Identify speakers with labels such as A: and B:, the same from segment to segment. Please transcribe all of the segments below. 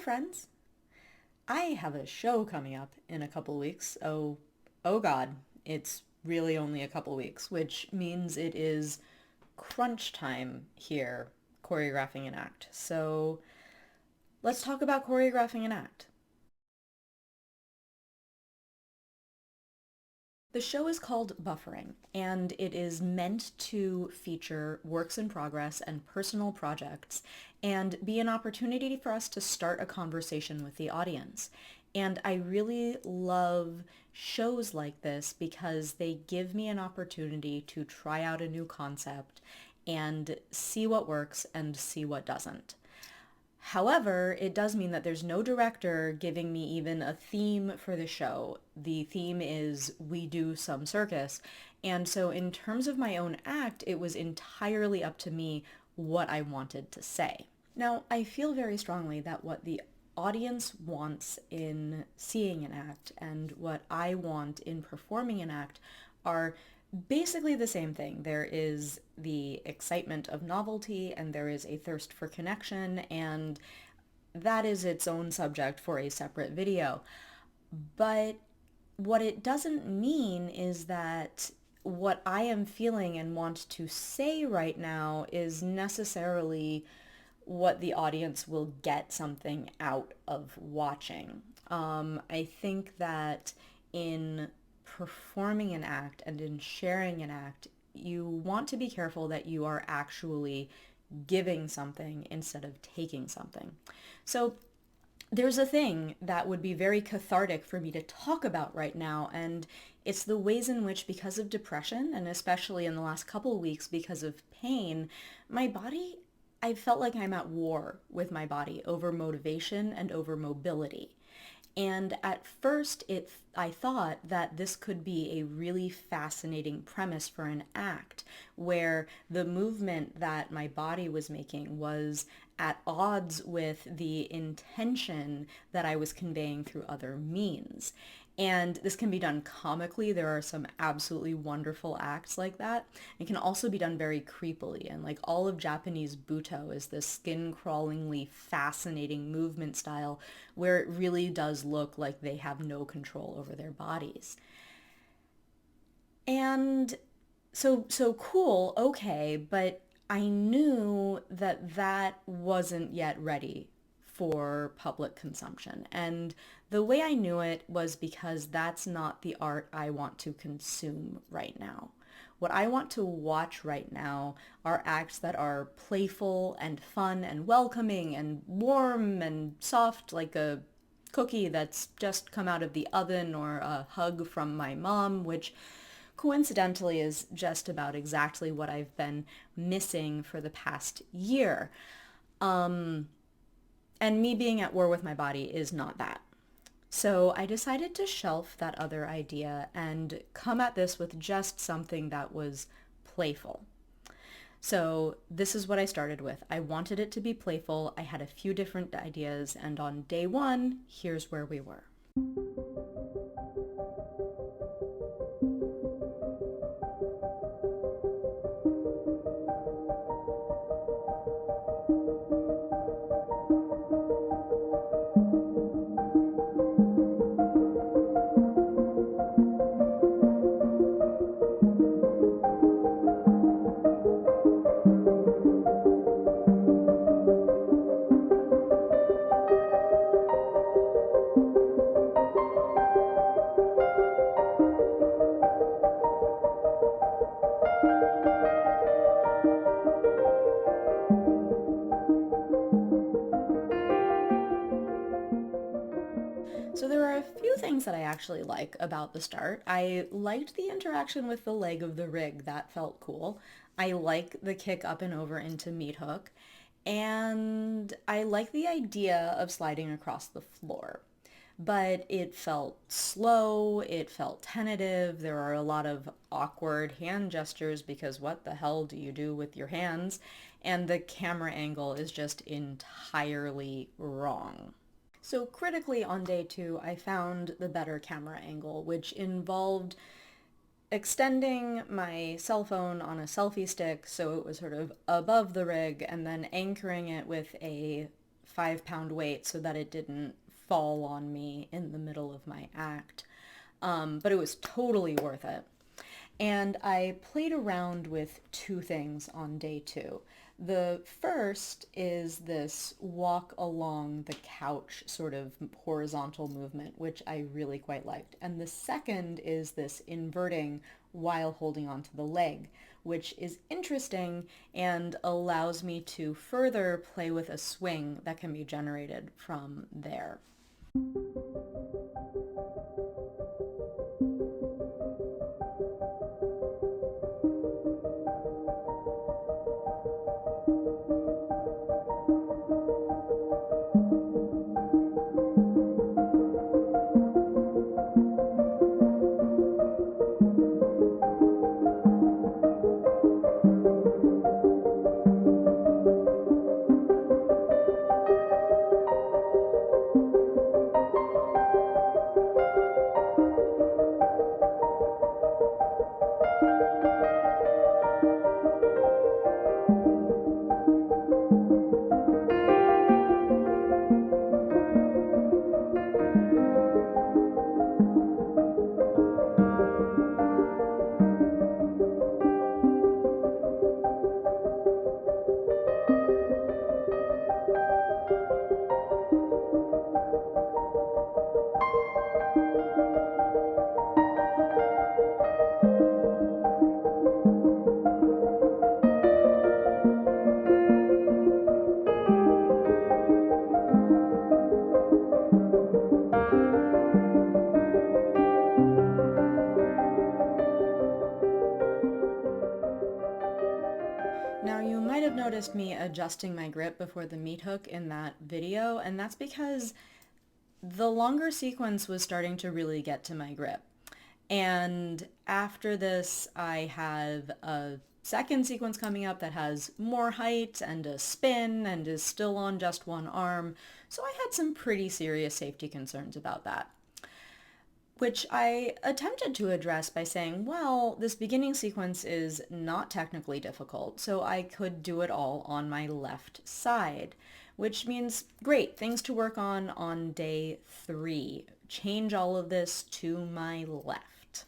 A: friends. I have a show coming up in a couple weeks. Oh God, it's really only a couple weeks, which means it is crunch time here choreographing an act. So let's talk about choreographing an act. The show is called Buffering, and it is meant to feature works in progress and personal projects and be an opportunity for us to start a conversation with the audience. And I really love shows like this because they give me an opportunity to try out a new concept and see what works and see what doesn't. However, it does mean that there's no director giving me even a theme for the show. The theme is we do some circus. And so in terms of my own act, it was entirely up to me what I wanted to say. Now, I feel very strongly that what the audience wants in seeing an act and what I want in performing an act are basically the same thing. There is the excitement of novelty and there is a thirst for connection, and that is its own subject for a separate video. But what it doesn't mean is that what I am feeling and want to say right now is necessarily what the audience will get something out of watching. I think that in performing an act and in sharing an act, you want to be careful that you are actually giving something instead of taking something. So there's a thing that would be very cathartic for me to talk about right now, and it's the ways in which, because of depression, and especially in the last couple of weeks because of pain, my body, I felt like I'm at war with my body over motivation and over mobility. And at first, I thought that this could be a really fascinating premise for an act where the movement that my body was making was at odds with the intention that I was conveying through other means. And this can be done comically. There are some absolutely wonderful acts like that. It can also be done very creepily. And like all of Japanese Buto is this skin-crawlingly fascinating movement style where it really does look like they have no control over their bodies. And so cool, okay, but I knew that that wasn't yet ready for public consumption. And the way I knew it was because that's not the art I want to consume right now. What I want to watch right now are acts that are playful and fun and welcoming and warm and soft, like a cookie that's just come out of the oven, or a hug from my mom, which coincidentally is just about exactly what I've been missing for the past year. Um, and me being at war with my body is not that. So I decided to shelf that other idea and come at this with just something that was playful. So this is what I started with. I wanted it to be playful. I had a few different ideas, and on day one, here's where we were. So there are a few things that I actually like about the start. I liked the interaction with the leg of the rig. That felt cool. I like the kick up and over into meat hook. And I like the idea of sliding across the floor. But it felt slow, it felt tentative, there are a lot of awkward hand gestures because what the hell do you do with your hands? And the camera angle is just entirely wrong. So critically on day two, I found the better camera angle, which involved extending my cell phone on a selfie stick so it was sort of above the rig, and then anchoring it with a 5-pound weight so that it didn't fall on me in the middle of my act. But it was totally worth it. And I played around with two things on day 2. The first is this walk along the couch sort of horizontal movement, which I really quite liked. And the second is this inverting while holding onto the leg, which is interesting and allows me to further play with a swing that can be generated from there. Now you might have noticed me adjusting my grip before the meat hook in that video, and that's because the longer sequence was starting to really get to my grip. And after this, I have a second sequence coming up that has more height and a spin and is still on just one arm. So I had some pretty serious safety concerns about that, which I attempted to address by saying, well, this beginning sequence is not technically difficult, so I could do it all on my left side, which means, great, things to work on day 3. Change all of this to my left.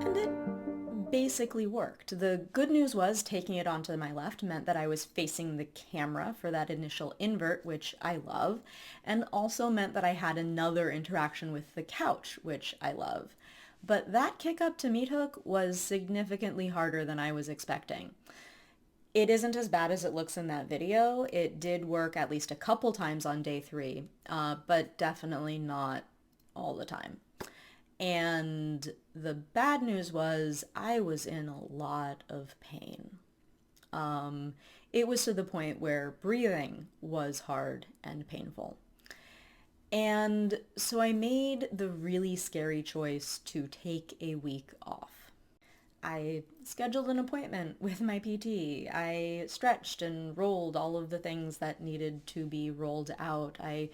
A: And it basically worked. The good news was taking it onto my left meant that I was facing the camera for that initial invert, which I love, and also meant that I had another interaction with the couch, which I love. But that kick up to meat hook was significantly harder than I was expecting. It isn't as bad as it looks in that video. It did work at least a couple times on day 3, but definitely not all the time. And the bad news was I was in a lot of pain. It was to the point where breathing was hard and painful. And so I made the really scary choice to take a week off. I scheduled an appointment with my PT. I stretched and rolled all of the things that needed to be rolled out. I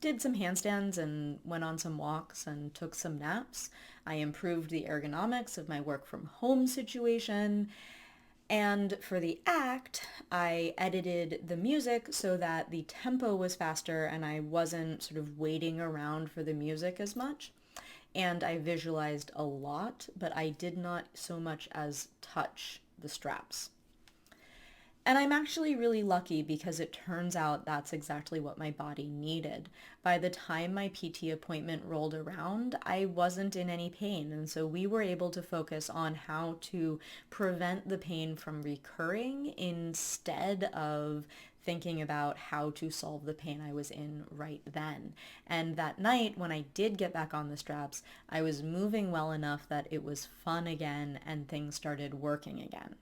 A: did some handstands and went on some walks and took some naps. I improved the ergonomics of my work from home situation. And for the act, I edited the music so that the tempo was faster and I wasn't sort of waiting around for the music as much. And I visualized a lot, but I did not so much as touch the straps. And I'm actually really lucky because it turns out that's exactly what my body needed. By the time my PT appointment rolled around, I wasn't in any pain. And so we were able to focus on how to prevent the pain from recurring instead of thinking about how to solve the pain I was in right then. And that night, when I did get back on the straps, I was moving well enough that it was fun again and things started working again.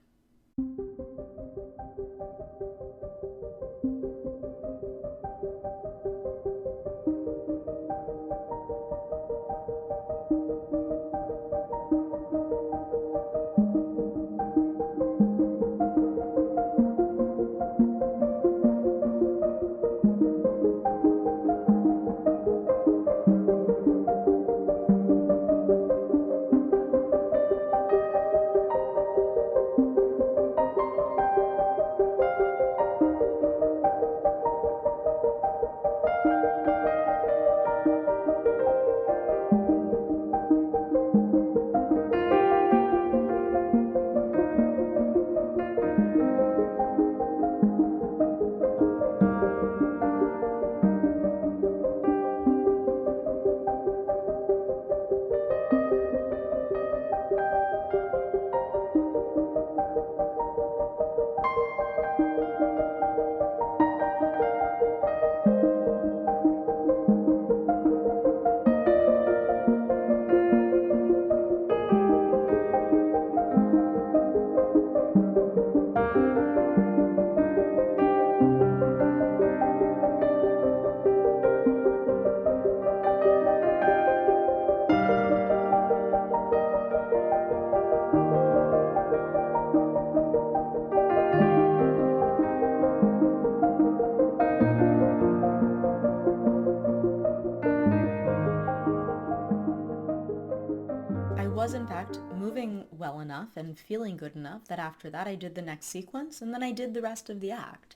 A: I was, in fact, moving well enough and feeling good enough that after that I did the next sequence and then I did the rest of the act.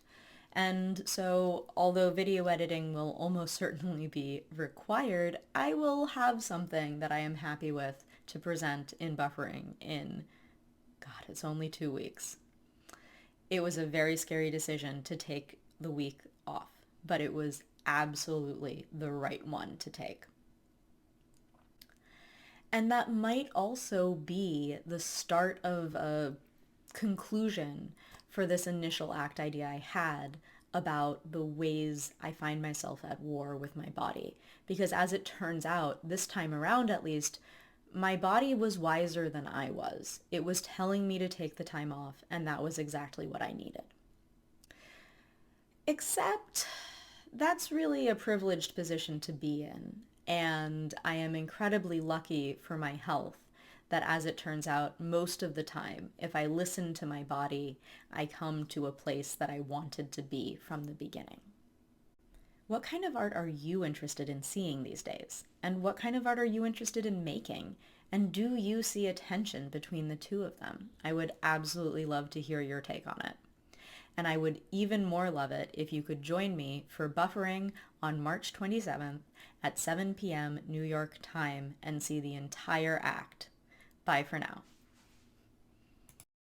A: And so, although video editing will almost certainly be required, I will have something that I am happy with to present in buffering in, God, it's only 2 weeks. It was a very scary decision to take the week off, but it was absolutely the right one to take. And that might also be the start of a conclusion for this initial act idea I had about the ways I find myself at war with my body. Because as it turns out, this time around at least, my body was wiser than I was. It was telling me to take the time off, and that was exactly what I needed. Except that's really a privileged position to be in. And I am incredibly lucky for my health that, as it turns out, most of the time, if I listen to my body, I come to a place that I wanted to be from the beginning. What kind of art are you interested in seeing these days? And what kind of art are you interested in making? And do you see a tension between the two of them? I would absolutely love to hear your take on it. And I would even more love it if you could join me for buffering on March 27th at 7 p.m. New York time and see the entire act. Bye for now.